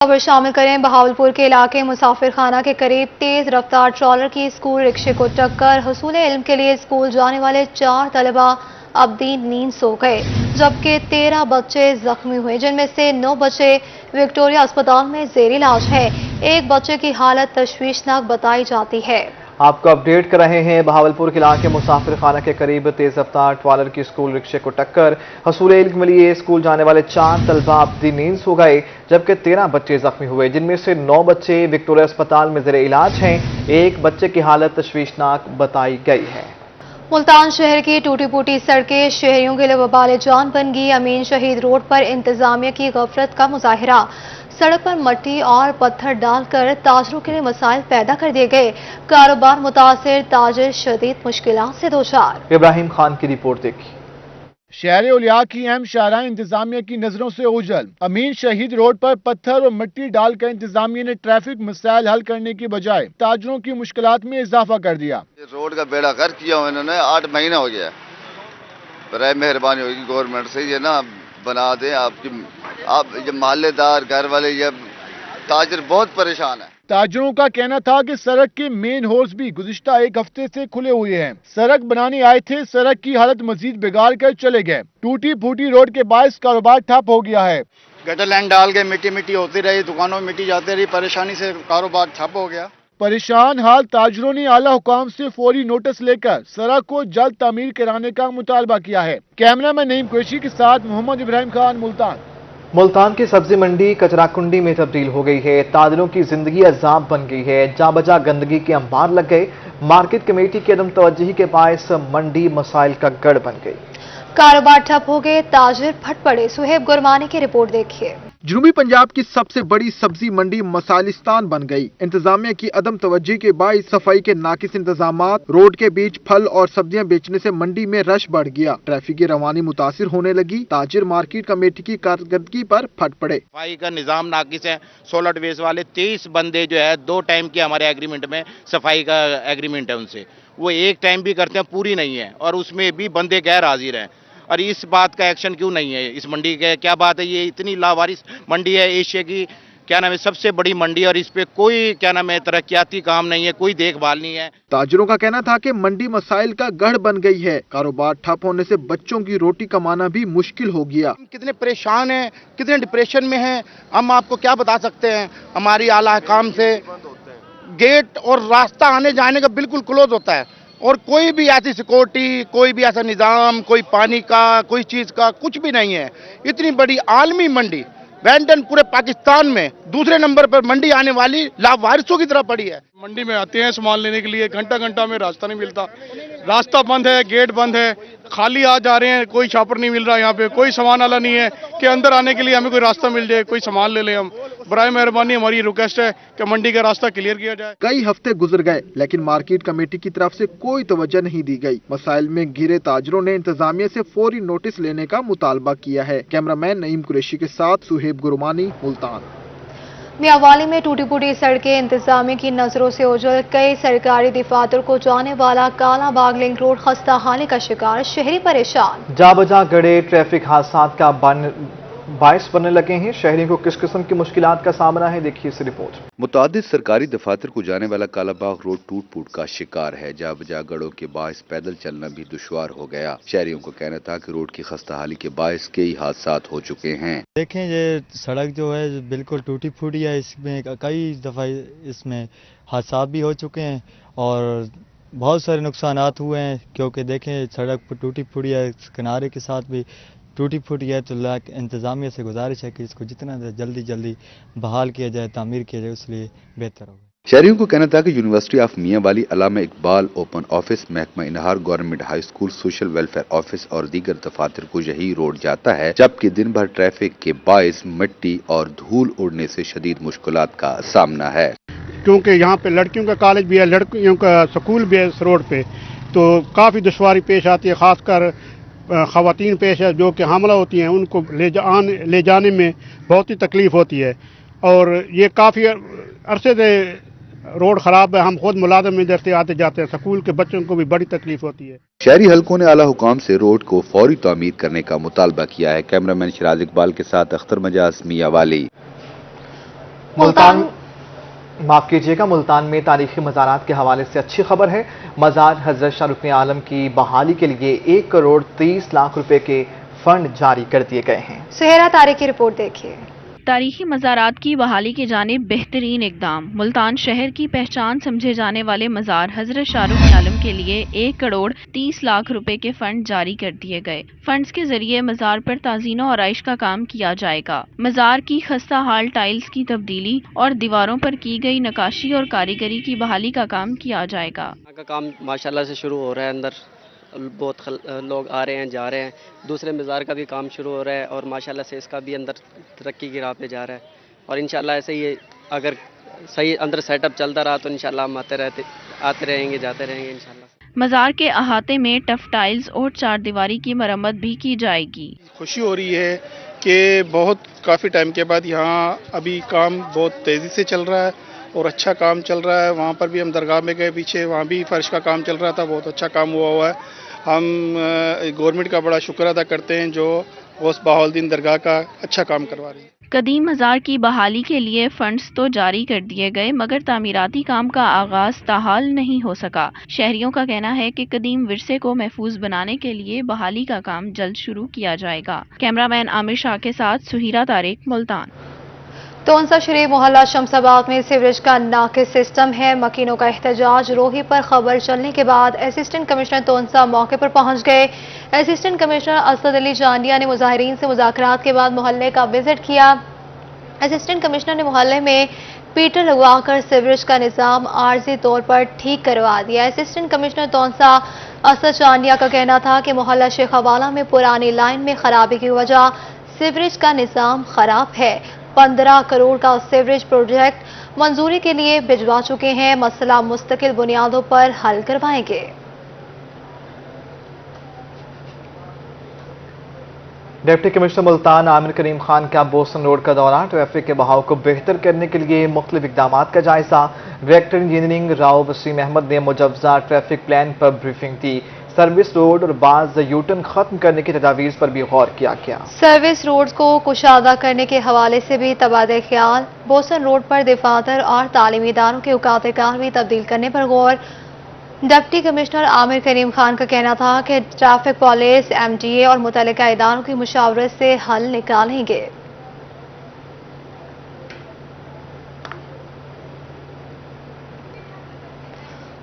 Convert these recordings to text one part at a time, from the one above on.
खबर शामिल करें। बहावलपुर के इलाके मुसाफिर खाना के करीब तेज रफ्तार ट्रॉलर की स्कूल रिक्शे को टक्कर। हुसूल इल्म के लिए स्कूल जाने वाले 4 तलबा अब दिन नींद सो गए, जबकि 13 बच्चे जख्मी हुए, जिनमें से 9 बच्चे विक्टोरिया अस्पताल में जेर इलाज है। एक बच्चे की हालत तशवीशनाक बताई जाती है। आपको अपडेट कर रहे हैं। बहावलपुर के इलाके मुसाफिर खाना के करीब तेज रफ्तार ट्रॉलर की स्कूल रिक्शे को टक्कर। हसूल इल्म के लिए स्कूल जाने वाले 4 तलबा अब दिन नींद सो गए, जबकि 13 बच्चे जख्मी हुए, जिनमें से 9 बच्चे विक्टोरिया अस्पताल में जेर इलाज हैं। एक बच्चे की हालत तशवीशनाक बताई गई है। मुल्तान शहर की टूटी फूटी सड़कें शहरियों के लिए वबाल जान बन गई। अमीन शहीद रोड पर इंतजामिया की गफलत का मुजाहिरा। सड़क पर मट्टी और पत्थर डालकर ताजरों के लिए मसाइल पैदा कर दिए गए। कारोबार मुतासिर, ताजिर शदीद मुश्किलात से दो चार। इब्राहिम खान की रिपोर्ट देखिए। शहर उलिया की अहम शाहराह इंतजामिया की नजरों से ओझल। अमीन शहीद रोड पर पत्थर और मिट्टी डालकर इंतजामिया ने ट्रैफिक मसाइल हल करने की बजाय ताजरों की मुश्किलात में इजाफा कर दिया। रोड का बेड़ा गर्क किया हुआ इन्होंने, 8 महीना हो गया। बराए मेहरबानी होगी गवर्नमेंट से ये ना बना दें। आप ये मोहल्लेदार घर वाले ये ताजर बहुत परेशान है। ताजरों का कहना था कि सड़क के मेन होल्स भी गुज़िश्ता एक हफ्ते से खुले हुए हैं। सड़क बनाने आए थे, सड़क की हालत मजीद बिगाड़ कर चले गए। टूटी फूटी रोड के बायस कारोबार ठप हो गया है। गटर लाइन डाल के मिट्टी मिट्टी होती रही, दुकानों में मिट्टी जाती रही, परेशानी से कारोबार ठप हो गया। परेशान हाल ताजरों ने आला हुकाम से फौरी नोटिस लेकर सड़क को जल्द तामीर कराने का मुतालबा किया है। कैमरामैन नईम कुरैशी के साथ मोहम्मद इब्राहिम खान, मुल्तान की सब्जी मंडी कचरा कुंडी में तब्दील हो गई है। ताजिरों की जिंदगी अजाब बन गई है। जा बजा गंदगी के अंबार लग गए। मार्केट कमेटी की अदम तवज्जुही के बायस मंडी मसाइल का गढ़ बन गई। कारोबार ठप हो गए, ताजिर फट पड़े। सुहेब गुरमानी की रिपोर्ट देखिए। जनूबी पंजाब की सबसे बड़ी सब्जी मंडी मसालिस्तान बन गई। इंतजामिया की अदम तवज्जुही के बायस सफाई के नाकिस इंतजामात, रोड के बीच फल और सब्जियां बेचने से मंडी में रश बढ़ गया। ट्रैफिक की रवानी मुतासिर होने लगी। ताजिर मार्केट कमेटी की कारकर्दगी पर फट पड़े। सफाई का निजाम नाकिस है। सोलर वेस्ट वाले 23 बंदे जो है 2 टाइम की हमारे एग्रीमेंट में सफाई का एग्रीमेंट है उनसे, वो 1 टाइम भी करते हैं, पूरी नहीं है, और उसमें भी बंदे गैर हाजिर हैं। और इस बात का एक्शन क्यों नहीं है इस मंडी के? क्या बात है? ये इतनी लावारिस मंडी है, एशिया की क्या नाम है सबसे बड़ी मंडी, और इस पे कोई क्या नाम है तरक्याती काम नहीं है, कोई देखभाल नहीं है। ताजिरों का कहना था कि मंडी मसाइल का गढ़ बन गई है। कारोबार ठप होने से बच्चों की रोटी कमाना भी मुश्किल हो गया। कितने परेशान हैं, कितने डिप्रेशन में हैं, हम आपको क्या बता सकते हैं। हमारी आला काम से गेट और रास्ता आने जाने का बिल्कुल क्लोज होता है, और कोई भी ऐसी सिक्योरिटी, कोई भी ऐसा निज़ाम, कोई पानी का, कोई चीज़ का कुछ भी नहीं है। इतनी बड़ी आलमी मंडी वेंडन पूरे पाकिस्तान में दूसरे नंबर पर मंडी आने वाली लावारिसों की तरह पड़ी है। मंडी में आते हैं सामान लेने के लिए, घंटा घंटा में रास्ता नहीं मिलता। रास्ता बंद है, गेट बंद है, खाली आ जा रहे हैं, कोई शॉपर नहीं मिल रहा। यहाँ पे कोई सामान वाला नहीं है कि अंदर आने के लिए हमें कोई रास्ता मिल जाए, कोई सामान ले लें हम। बराए मेहरबानी हमारी रिक्वेस्ट है कि मंडी का रास्ता क्लियर किया जाए। कई हफ्ते गुजर गए, लेकिन मार्केट कमेटी की तरफ से कोई तवज्जो नहीं दी गई। मसाइल में घिरे ताजरों ने इंतजामिया से फौरी नोटिस लेने का मुतालबा किया है। कैमरामैन नईम कुरैशी के साथ सुहेब गुरमानी, मुल्तान। मियांवाली में टूटी फूटी सड़कें इंतजामिया की नजरों से ओझल। कई सरकारी दफातर को जाने वाला काला बाग लिंक रोड खस्ता हाली का शिकार, शहरी परेशान। जा बजा गड़े ट्रैफिक हादसात का बायस बनने लगे हैं। शहरियों को किस किस्म की मुश्किलात का सामना है, देखिए इस रिपोर्ट। मुतादिद सरकारी दफातर को जाने वाला कालाबाग रोड टूट फूट का शिकार है। जा बजा गड़ों के बायस पैदल चलना भी दुश्वार हो गया। शहरियों को कहना था कि रोड की खस्ताहाली के बायस कई हादसात हो चुके हैं। देखें ये सड़क जो है बिल्कुल टूटी फूटी है। इसमें कई दफा इसमें हादसात भी हो चुके हैं और बहुत सारे नुकसानात हुए हैं, क्योंकि देखें सड़क टूटी फूटी है, किनारे के साथ भी टूटी फूटी है। तो इंतजामिया से गुजारिश है कि इसको जितना जल्दी बहाल किया जाए, तामीर किया जाए, इसलिए बेहतर होगा। शहरियों को कहना था कि university of Mianwali, Allama Iqbal open office, महकमा इनहार government high school, social welfare office और दीगर दफातर को यही रोड जाता है, जबकि दिन भर ट्रैफिक के बायस मिट्टी और धूल उड़ने से शदीद मुश्किलात का सामना है। क्योंकि यहाँ पे लड़कियों का कॉलेज भी है, लड़कियों का स्कूल भी है इस रोड पे, तो काफ़ी दुश्वारी पेश आती है। खासकर ख़वातीन पेश है जो कि हामला होती हैं, उनको ले जाने में बहुत ही तकलीफ़ होती है। और ये काफ़ी अरसे से रोड ख़राब है। हम खुद मुलाज़िम इधर से आते जाते हैं, स्कूल के बच्चों को भी बड़ी तकलीफ़ होती है। शहरी हलकों ने आला हुकाम से रोड को फौरी तामीर करने का मुतालबा किया है। कैमरामैन शिराज इकबाल के साथ अख्तर मजाज, मियांवाली। मुल्तान माफ कीजिएगा, मुल्तान में तारीखी मज़ारात के हवाले से अच्छी खबर है। मज़ार हज़रत शाह रुकन आलम की बहाली के लिए 1 करोड़ 30 लाख रुपए के फंड जारी कर दिए गए हैं। सुहेरा तारिक की रिपोर्ट देखिए। तारीखी मज़ारात की बहाली की जानिब बेहतरीन इकदाम। मुल्तान शहर की पहचान समझे जाने वाले मज़ार हज़रत शाह रुकन आलम के लिए 1 करोड़ 30 लाख रुपए के फंड जारी कर दिए गए। फंड्स के जरिए मज़ार पर ताज़ीन और आराइश का काम किया जाएगा। मज़ार की खस्ता हाल टाइल्स की तब्दीली और दीवारों पर की गई नकाशी और कारीगरी की बहाली का काम किया जाएगा। का काम माशाल्लाह से शुरू हो रहा है, अंदर बहुत लोग आ रहे हैं, जा रहे हैं। दूसरे मज़ार का भी काम शुरू हो रहा है और माशाल्लाह से इसका भी अंदर तरक्की की राह पे जा रहा है और इंशाल्लाह ऐसे ही अगर सही अंदर सेटअप चलता रहा तो इंशाल्लाह हम आते रहेंगे, जाते रहेंगे इंशाल्लाह। मज़ार के अहाते में टफ टाइल्स और चारदीवारी की मरम्मत भी की जाएगी। खुशी हो रही है कि बहुत काफ़ी टाइम के बाद यहाँ अभी काम बहुत तेज़ी से चल रहा है और अच्छा काम चल रहा है। वहाँ पर भी हम दरगाह में गए पीछे, वहाँ भी फर्श का काम चल रहा था, बहुत अच्छा काम हुआ है। हम गवर्नमेंट का बड़ा शुक्र अदा करते हैं जो गौस बहाउद्दीन दरगाह का अच्छा काम करवा रही है। कदीम मज़ार की बहाली के लिए फंड्स तो जारी कर दिए गए मगर तामीराती काम का आगाज ताहाल नहीं हो सका। शहरियों का कहना है कि कदीम विरसे को महफूज बनाने के लिए बहाली का काम जल्द शुरू किया जाएगा। कैमरामैन आमिर शाह के साथ सुहीरा तारिक, मुल्तान। तोनसा शरीफ मोहल्ला शमसाबाद में सीवरेज का नाकिस सिस्टम है। मकीनों का एहतजाज। रोही पर खबर चलने के बाद असिस्टेंट कमिश्नर तोनसा मौके पर पहुंच गए। असिस्टेंट कमिश्नर असद अली जांडिया ने मुजाहिरीन से मुज़ाकरात के बाद मोहल्ले का विजिट किया। असिस्टेंट कमिश्नर ने मोहल्ले में पीटर लगवाकर सीवरेज का निज़ाम आर्जी तौर पर ठीक करवा दिया। असिस्टेंट कमिश्नर तोनसा असद जांडिया का कहना था कि मोहल्ला शेखावाला में पुरानी लाइन में खराबी की वजह सीवरेज का निज़ाम खराब है। 15 करोड़ का सीवरेज प्रोजेक्ट मंजूरी के लिए भिजवा चुके हैं। मसला मुस्तकिल बुनियादों पर हल करवाएंगे। डिप्टी कमिश्नर मुल्तान आमिर करीम खान का बोसन रोड का दौरा। ट्रैफिक के बहाव को बेहतर करने के लिए मुख्तलिफ इकदाम का जायजा। डायरेक्टर इंजीनियरिंग राव वसीम अहमद ने मुजव्वजा ट्रैफिक प्लान पर ब्रीफिंग दी। सर्विस रोड और बाज यूटर्न खत्म करने की तजावीज़ पर भी गौर किया गया। सर्विस रोड को कुशादा करने के हवाले से भी तबादले ख्याल। बोसन रोड पर दफातर और तालीमी इदारों के औकात कार भी तब्दील करने पर गौर। डिप्टी कमिश्नर आमिर करीम खान का कहना था कि ट्रैफिक पुलिस, MTA और मुतल्लिका इदारों की मुशावरत से हल निकालेंगे।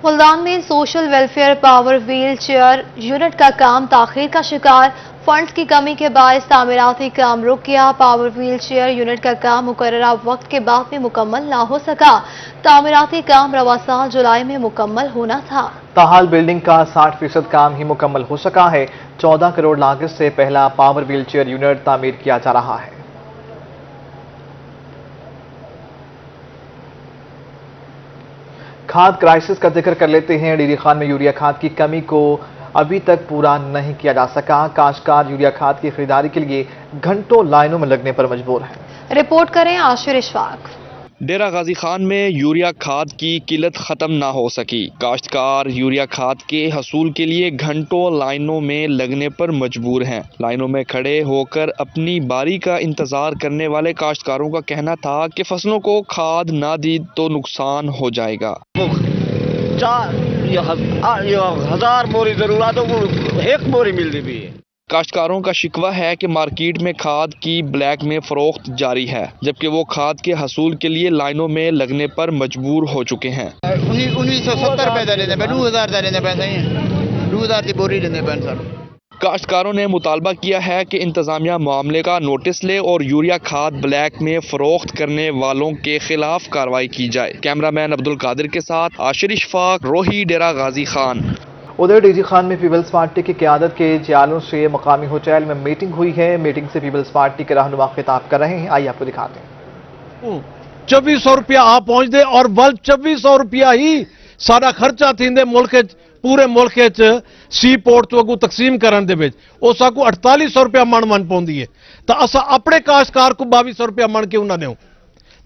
मुल्तान में social welfare power wheel chair unit का काम ताखीर का शिकार। फंड्स की कमी के बायस तामीराती काम रुक गया। पावर व्हील चेयर यूनिट का काम मुकर्ररा वक्त के बाद भी मुकम्मल ना हो सका। तामीराती काम रवा साल जुलाई में मुकम्मल होना था। ताहाल बिल्डिंग का 60% काम ही मुकम्मल हो सका है। 14 करोड़ लागत से पहला पावर व्हील चेयर यूनिट तामीर किया जा रहा है। खाद क्राइसिस का जिक्र कर लेते हैं। डीडी खान में यूरिया खाद की कमी को अभी तक पूरा नहीं किया जा सका। काश्तकार यूरिया खाद की खरीदारी के लिए घंटों लाइनों में लगने पर मजबूर हैं। रिपोर्ट करें आशिर इशफाक। डेरा गाजी खान में यूरिया खाद की किल्लत खत्म ना हो सकी। काश्तकार यूरिया खाद के हसूल के लिए घंटों लाइनों में लगने पर मजबूर हैं। लाइनों में खड़े होकर अपनी बारी का इंतजार करने वाले काश्तकारों का कहना था कि फसलों को खाद ना दी तो नुकसान हो जाएगा। 1000 बोरी जरूरत है, एक बोरी मिल रही है। काश्तकारों का शिकवा है कि मार्केट में खाद की ब्लैक में फरोख्त जारी है, जबकि वो खाद के हसूल के लिए लाइनों में लगने पर मजबूर हो चुके हैं। 1970 रुपए दे देने पे 2000 दे देने पैसे 2000 की बोरी लेने पे सर। काश्तकारों ने मुतालबा किया है कि इंतजामिया मामले का नोटिस ले और यूरिया खाद ब्लैक में फरोख्त करने वालों के खिलाफ कार्रवाई की जाए। कैमरामैन अब्दुल कादिर के साथ आशिर इशफाक, रोही, डेरा गाजी खान। उधर डीजी खान में पीपल्स पार्टी की क़यादत के जियालों से मकामी होटल में मीटिंग हुई है। मीटिंग से पीपल्स पार्टी के रहनुमा खिताब कर रहे हैं। आइए आपको दिखाते हैं। 2400 रुपया आप पहुंच दे और बल्ब 2400 रुपया ही सारा खर्चा थींदे मुल्क पूरे मुल्क सी पोर्ट तो तकसीम करन दे विच ओ साकू 4800 रुपया मन पौंदी है तो असा अपने काश्तकार को 2200 रुपया मन क्यों ना दें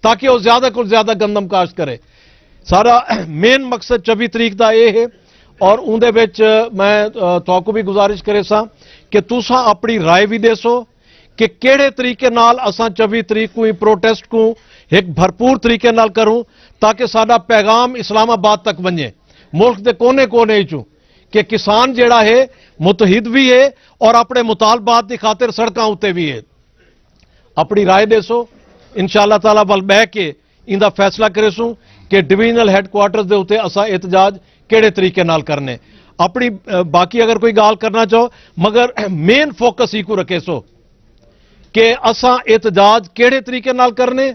ताकि वो ज्यादा को ज्यादा गंदम काश्त करे। सारा मेन मकसद 24 तरीक का यह है और उनदे विच मैं तुहानू भी गुजारिश करे सा कि तुसा अपनी राय भी देसो कि केड़े तरीके नाल असां 24 तरीक को ही प्रोटेस्ट को एक भरपूर तरीके नाल करूं ताकि साडा पैगाम इस्लामाबाद तक बने मुल्क के कोने कोने चों कि किसान जिहड़ा है मुतहिद भी है और अपने मुतालबात की खातिर सड़कों उत्ते भी है। अपनी राय देसो, इंशाअल्लाह ताला बल बह के इंदा फैसला करेसूं कि डिवीजनल हैडक्वार्टर्स के उत्ते असा एहतजाज किहड़े तरीके नाल करने। अपनी बाकी अगर कोई गाल करना चाहो मगर मेन फोकस ही को रखे सो कि असा एहतजाज किहड़े तरीके नाल करने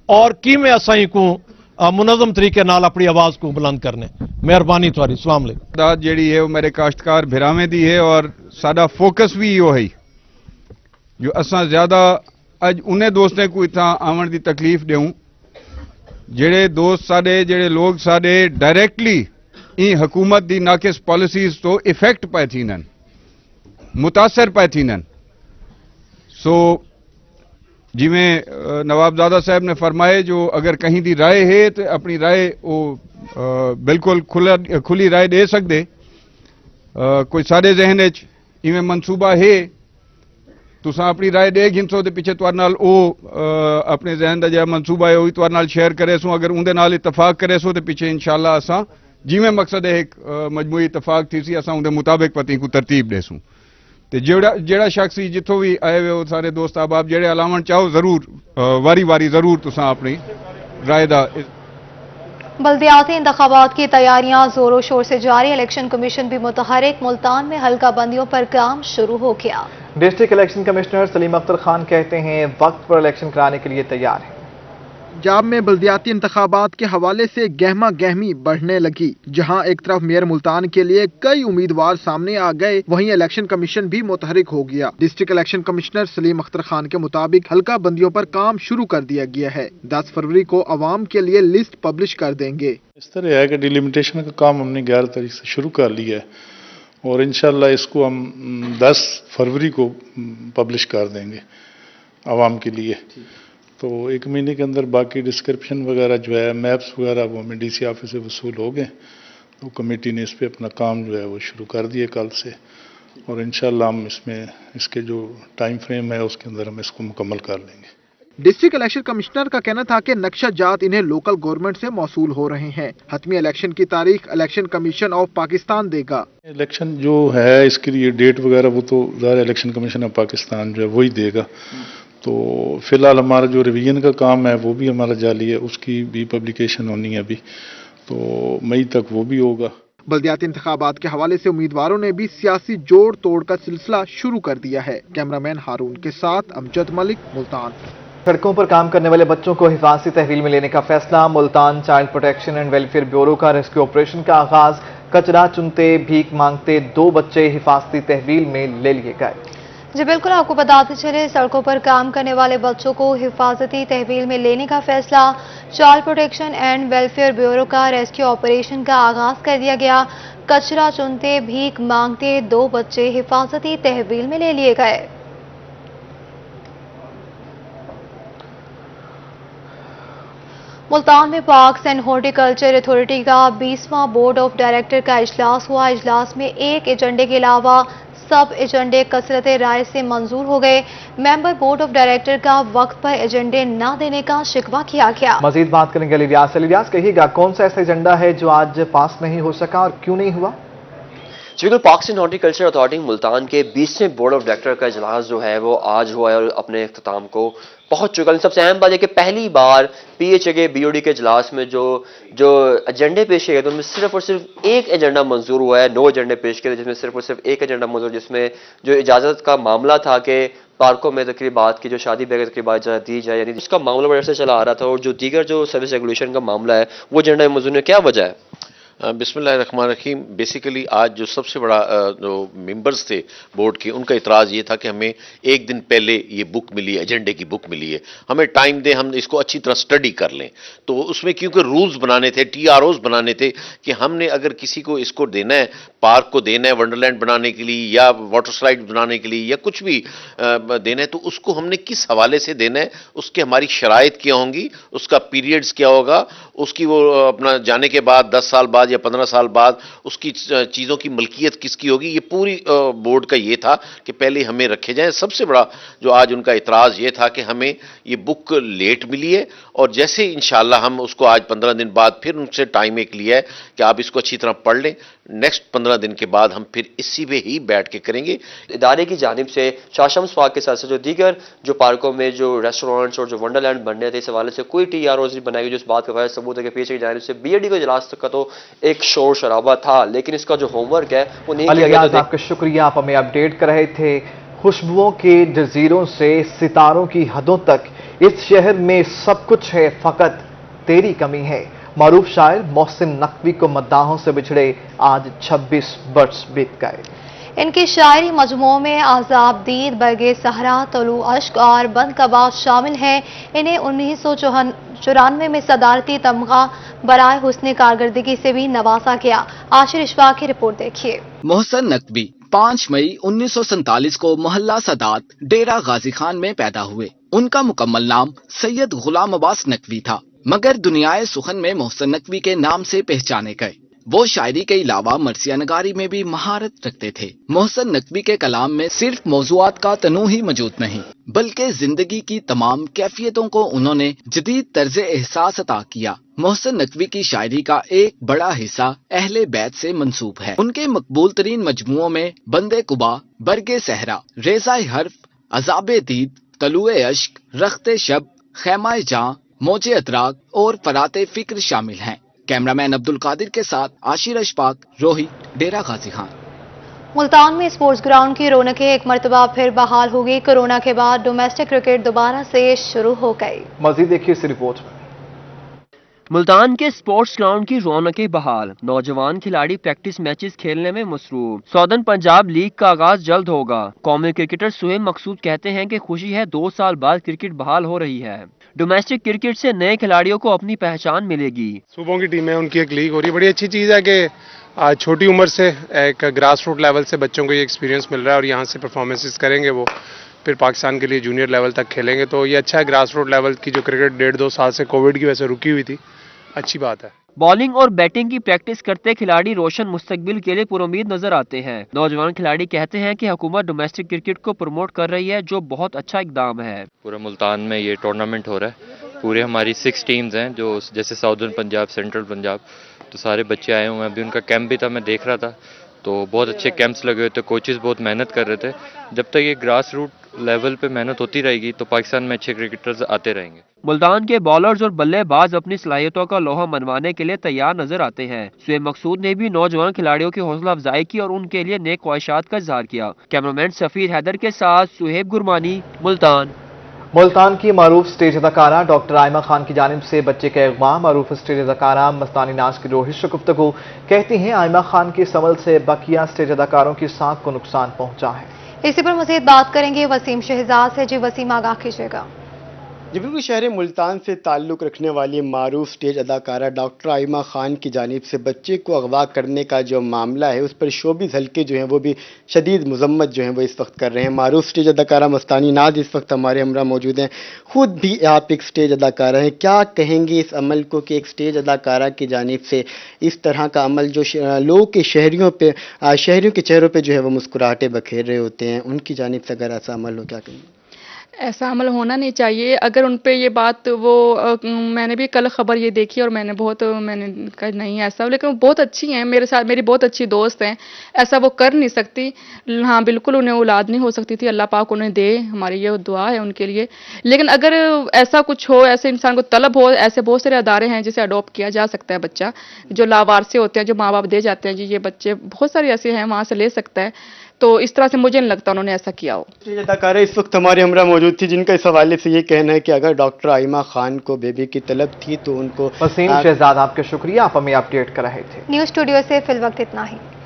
और किवें असा ही को मुनज़म तरीके नाल अपनी आवाज को बुलंद करने। मेहरबानी तुहारी। अस्सलाम वालेकुम। दाद जेड़ी है वो मेरे काश्तकार भिरावें दी है और साडा फोकस भी इहो है जो असा ज्यादा अज उन्हें दोस्तें को इतना आवन की तकलीफ देऊं जेड़े दोस्त साडे जेड़े लोग साडे डायरेक्टली ई हुकूमत दी नाकिस पॉलिसीज तो इफेक्ट पै थीनन मुतासर पै थीनन। सो जिमें नवाबजादा साहब ने फरमाए जो अगर कहीं दी राय है तो अपनी राय वो बिल्कुल खुली राय दे सकते। कोई सारे जहन इवें मनसूबा है तुसा अपनी राय दे घिनसो तो पिछे तुहाडे नाल ओ अपने जहन का जो मनसूबा है वही तुहाडे नाल शेयर करे सो अगर उनदे नाल इतफाक करे सो तो पिछे इंशाअल्लाह असा जिमें मकसद है एक मजमूई इतफाक थी सी असा उनके मुताबिक पति को तरतीब देसूं। ते जेड़ा शख्स ही जिथों भी आए हुए हो सारे दोस्त अहबाब जेड़े अलावण चाहो जरूर वारी वारी जरूर तुसा अपनी राय दा। बल्दियाती इंतखाबात की तैयारियां जोरों शोर से जारी। इलेक्शन कमीशन भी मुतहरिक। मुल्तान में हल्का बंदियों पर काम शुरू हो गया। District election commissioner Salim Akhtar Khan कहते हैं वक्त पर इलेक्शन कराने के लिए तैयार है। पंजाब में बल्दियाती इंतखाबात के हवाले से गहमा गहमी बढ़ने लगी। जहां एक तरफ मेयर मुल्तान के लिए कई उम्मीदवार सामने आ गए, वहीं इलेक्शन कमीशन भी मुतहरिक हो गया। District election commissioner Salim Akhtar Khan के मुताबिक हल्का बंदियों पर काम शुरू कर दिया गया है। 10 फरवरी को अवाम के लिए लिस्ट पब्लिश कर देंगे। इस तरह है कि डिलिमिटेशन का काम हमने 11 तारीख से शुरू कर लिया है और इंशाल्लाह इसको हम 10 फरवरी को पब्लिश कर देंगे आवाम के लिए। तो 1 महीने के अंदर बाकी डिस्क्रिप्शन वगैरह जो है मैप्स वगैरह वो हमें डीसी ऑफिस से वसूल हो गए। तो कमेटी ने इस पे अपना काम जो है वो शुरू कर दिया कल से और इंशाल्लाह हम इसमें इसके जो टाइम फ्रेम है उसके अंदर हम इसको मुकम्मल कर लेंगे। डिस्ट्रिक्ट इलेक्शन कमिश्नर का कहना था कि नक्शा जात इन्हें लोकल गवर्नमेंट से मौसूल हो रहे हैं। हतमी इलेक्शन की तारीख इलेक्शन कमीशन ऑफ पाकिस्तान देगा। इलेक्शन जो है इसके लिए डेट वगैरह वो तो ज़ाहिर इलेक्शन कमीशन ऑफ पाकिस्तान जो है वही देगा। तो फिलहाल हमारा जो रिवीजन का काम है वो भी हमारा जारी है, उसकी भी पब्लिकेशन होनी है अभी, तो मई तक वो भी होगा। बल्दियाती इंतखाबात के हवाले से उम्मीदवारों ने भी सियासी जोड़ तोड़ का सिलसिला शुरू कर दिया है। कैमरामैन हारून के साथ अमजद मलिक, मुल्तान। सड़कों पर काम करने वाले बच्चों को हिफाजती तहवील में लेने का फैसला। Multan child protection and welfare bureau का रेस्क्यू ऑपरेशन का आगाज। कचरा चुनते भीख मांगते 2 बच्चे हिफाजती तहवील में ले लिए गए। जी बिल्कुल, आपको बताते चले सड़कों पर काम करने वाले बच्चों को हिफाजती तहवील में लेने का फैसला। Child protection and welfare bureau का रेस्क्यू ऑपरेशन का आगाज कर दिया गया। कचरा चुनते भीख मांगते 2 बच्चे हिफाजती तहवील में ले लिए गए। मुल्तान में पार्क्स एंड हॉर्टिकल्चर अथॉरिटी का 20वां बोर्ड ऑफ डायरेक्टर का इजलास हुआ। इजलास में एक एजेंडे के अलावा सब एजेंडे कसरत राय से मंजूर हो गए। मेंबर बोर्ड ऑफ डायरेक्टर का वक्त पर एजेंडे न देने का शिकवा किया गया। मजीद बात करेंगे अलियास। अलियास, कहिएगा कौन सा ऐसा एजेंडा है जो आज पास नहीं हो सका और क्यों नहीं हुआ? बिल्कुल, parks and horticulture authority Multan के 20वें बोर्ड ऑफ डायरेक्टर का इजलास जो है वो आज हुआ है और अपने इख्तिताम को पहुंच चुका है। सबसे अहम बात है कि पहली बार पीएचए के बीओडी के इजलास में जो एजेंडे पेश किए गए तो उनमें सिर्फ और सिर्फ एक एजेंडा मंजूर हुआ है। 9 एजेंडे पेश किए जिसमें सिर्फ और सिर्फ एक एजेंडा मंजूर, जिसमें जो इजाजत का मामला था कि पार्कों में तकरीबात की जो शादी ब्याह की तकरीबात इजाजत दी जाए, यानी उसका मामला बड़े से चला आ रहा था और जो दीगर जो सर्विस रेगुलेशन का मामला है वो एजेंडा मंजूर है। क्या वजह है? बिस्मिल्लाहिर्रहमानिर्रहीम। बेसिकली आज जो सबसे बड़ा जो मेंबर्स थे बोर्ड के, उनका इतराज़ ये था कि हमें एक दिन पहले ये बुक मिली है, एजेंडे की बुक मिली है, हमें टाइम दें, हम इसको अच्छी तरह स्टडी कर लें। तो उसमें क्योंकि रूल्स बनाने थे, TROs बनाने थे कि हमने अगर किसी को इसको देना है पार्क को देना है वंडरलैंड बनाने के लिए या वाटर स्लाइड बनाने के लिए या कुछ भी देना है, तो उसको हमने किस हवाले से देना है, उसके हमारी शराइत क्या होंगी, उसका पीरियड्स क्या होगा, उसकी वो अपना जाने के बाद 10 साल बाद या 15 साल बाद उसकी चीज़ों की मलकियत किसकी होगी, ये पूरी बोर्ड का ये था कि पहले हमें रखे जाएं। सबसे बड़ा जो आज उनका इतराज़ ये था कि हमें ये बुक लेट मिली है, और जैसे इंशाल्लाह हम उसको आज 15 दिन बाद फिर उनसे टाइम एक लिया है कि आप इसको अच्छी तरह पढ़ लें, नेक्स्ट 15 दिन के बाद हम फिर इसी पे ही बैठ के करेंगे। इदारे की जानिब से शाह शम्स पार्क के साथ साथ जो दीगर जो पार्कों में जो रेस्टोरेंट्स और जो वंडरलैंड बनने थे, इस हवाले से कोई TROs नहीं बनाई गई, जो इस बात का गैर सबूत है कि पीछे की जानिब से BOD को इजलास तक का तो एक शोर शराबा था, लेकिन इसका जो होमवर्क है वो नहीं किया गया। आपका शुक्रिया, आप हमें अपडेट कर रहे थे। खुशबुओं के जजीरों से सितारों की हदों तक इस शहर में सब कुछ है, फकत तेरी कमी है। मारूफ शायर मोहसिन नकवी को मद्दाहों से बिछड़े आज 26 वर्ष बीत गए। इनकी शायरी मजमूओं में आज़ाब दीद, बरगे सहरा, तलू अश्क और बंद कबाब शामिल हैं। इन्हें 1994 में सदारती तमगा बराए हुस्न कारकर्दगी से भी नवाजा गया। आशिर इशफाक की रिपोर्ट देखिए। मोहसिन नकवी 5 मई 1947 को मोहल्ला सदात डेरा गाजी खान में पैदा हुए। उनका मुकम्मल नाम सैयद गुलाम अब्बास नकवी था, मगर दुनियाए सुखन में मोहसिन नकवी के नाम से पहचाने गए। वो शायरी के अलावा मरसिया नगारी में भी महारत रखते थे। मोहसिन नकवी के कलाम में सिर्फ मौज़ूआत का तनू ही मौजूद नहीं, बल्कि जिंदगी की तमाम कैफियतों को उन्होंने जदीद तर्ज एहसास अता किया। मोहसिन नकवी की शायरी का एक बड़ा हिस्सा अहले बैत से मंसूब है। उनके मकबूल तरीन मजमुओं में बंदे कुबा, बरगे सहरा, रेज़ाए हर्फ, अज़ाबे दीद, तलुए अश्क, रख्ते शब, खैमाए जां, मोजे अतराक और फराते फिक्र शामिल हैं। कैमरामैन अब्दुल कादिर के साथ आशिर अशफाक, रोहित, डेरा गाजी खान। मुल्तान में स्पोर्ट्स ग्राउंड की रौनकें एक मरतबा फिर बहाल हो गई। कोरोना के बाद डोमेस्टिक क्रिकेट दोबारा से शुरू हो गई। मजीद देखिए इस रिपोर्ट में। मुल्तान के स्पोर्ट्स ग्राउंड की रौनकें बहाल, नौजवान खिलाड़ी प्रैक्टिस मैचेस खेलने में मसरूफ। सौदर्न पंजाब लीग का आगाज जल्द होगा। कौमी क्रिकेटर सुहेब मकसूद कहते हैं कि खुशी है 2 साल बाद क्रिकेट बहाल हो रही है। डोमेस्टिक क्रिकेट से नए खिलाड़ियों को अपनी पहचान मिलेगी। सूबों की टीम है, उनकी एक लीग हो रही है। बड़ी अच्छी चीज़ है कि छोटी उम्र से एक ग्रास रूट लेवल से बच्चों को ये एक्सपीरियंस मिल रहा है और यहाँ से परफॉर्मेंसेस करेंगे, वो फिर पाकिस्तान के लिए जूनियर लेवल तक खेलेंगे। तो ये अच्छा है। ग्रास रूट लेवल की जो क्रिकेट 1.5-2 साल से कोविड की वजह से रुकी हुई थी, अच्छी बात है। बॉलिंग और बैटिंग की प्रैक्टिस करते खिलाड़ी रोशन मुस्तकबिल के लिए पुरुमीद नजर आते हैं। नौजवान खिलाड़ी कहते हैं कि हुकूमत डोमेस्टिक क्रिकेट को प्रमोट कर रही है, जो बहुत अच्छा इकदाम है। पूरे मुल्तान में ये टूर्नामेंट हो रहा है। पूरे हमारी 6 टीम्स हैं, जो जैसे साउदर्न पंजाब, सेंट्रल पंजाब, तो सारे बच्चे आए हुए हैं। अभी उनका कैंप भी था, मैं देख रहा था, तो बहुत अच्छे कैंप्स लगे हुए थे। कोचेस बहुत मेहनत कर रहे थे। जब तक ये ग्रास रूट लेवल पे मेहनत होती रहेगी तो पाकिस्तान में अच्छे क्रिकेटर्स आते रहेंगे। मुल्तान के बॉलर्स और बल्लेबाज अपनी सलाहियतों का लोहा मनवाने के लिए तैयार नजर आते हैं। सुहेब मकसूद ने भी नौजवान खिलाड़ियों की हौसला अफजाई की और उनके लिए नेक ख्वाहिशात का इजहार किया। कैमरामैन सफीर हैदर के साथ सुहेब गुरमानी, मुल्तान। मुल्तान की मारूफ स्टेज अदाकारा डॉक्टर आयमा खान की जानिब से बच्चे का अगवा। मारूफ स्टेज अदाकारा मस्तानी नाज की रोहिश से गुफ्तगू। कहती हैं आयमा खान के समल से बकिया स्टेज अदाकारों की साख को नुकसान पहुंचा है। इसी पर मजीद बात करेंगे वसीम शहजाद से। जी वसीम, आगाह कीजिएगा। जी बिल्कुल, शहर मुल्तान से ताल्लुक़ रखने वाली मारूफ स्टेज अदाकारा डॉक्टर आयमा खान की जानिब से बच्चे को अगवा करने का जो मामला है, उस पर शोबिज़ हल्के जो हैं वो भी शदीद मजम्मत जो है वो इस वक्त कर रहे हैं। मारूफ स्टेज अदाकारा मस्तानी नाज इस वक्त हमारे हमरा मौजूद हैं। खुद भी आप एक स्टेज अदाकारा हैं, क्या कहेंगे इस अमल को कि एक स्टेज अदाकारा की जानिब से इस तरह का अमल जो लोगों के शहरियों के चेहरों पर जो है वो मुस्कुराहटें बखेर रहे होते हैं, उनकी जानिब से अगर ऐसा अमल हो, क्या कहेंगे? ऐसा अमल होना नहीं चाहिए। अगर उन पे ये बात मैंने भी कल खबर ये देखी और मैंने कहा नहीं ऐसा, लेकिन वो बहुत अच्छी हैं, मेरे साथ मेरी बहुत अच्छी दोस्त हैं, ऐसा वो कर नहीं सकती। हाँ बिल्कुल, उन्हें औलाद नहीं हो सकती थी, अल्लाह पाक उन्हें दे, हमारी ये दुआ है उनके लिए। लेकिन अगर ऐसा कुछ हो, ऐसे इंसान को तलब हो, ऐसे बहुत सारे अदारे हैं जिसे अडॉप्ट किया जा सकता है बच्चा, जो लावारसे होते हैं, जो माँ बाप दे जाते हैं, जी ये बच्चे बहुत सारे ऐसे हैं, वहाँ से ले सकता है। तो इस तरह से मुझे नहीं लगता उन्होंने ऐसा किया हो। अदाकारा इस वक्त हमारे हमरा मौजूद थी, जिनका इस हवाले से ये कहना है कि अगर डॉक्टर आयमा खान को बेबी की तलब थी तो उनको। वसीम शहजाद, आपके शुक्रिया, आप हमें अपडेट कर रहे थे। न्यूज़ स्टूडियो से फिल वक्त इतना ही।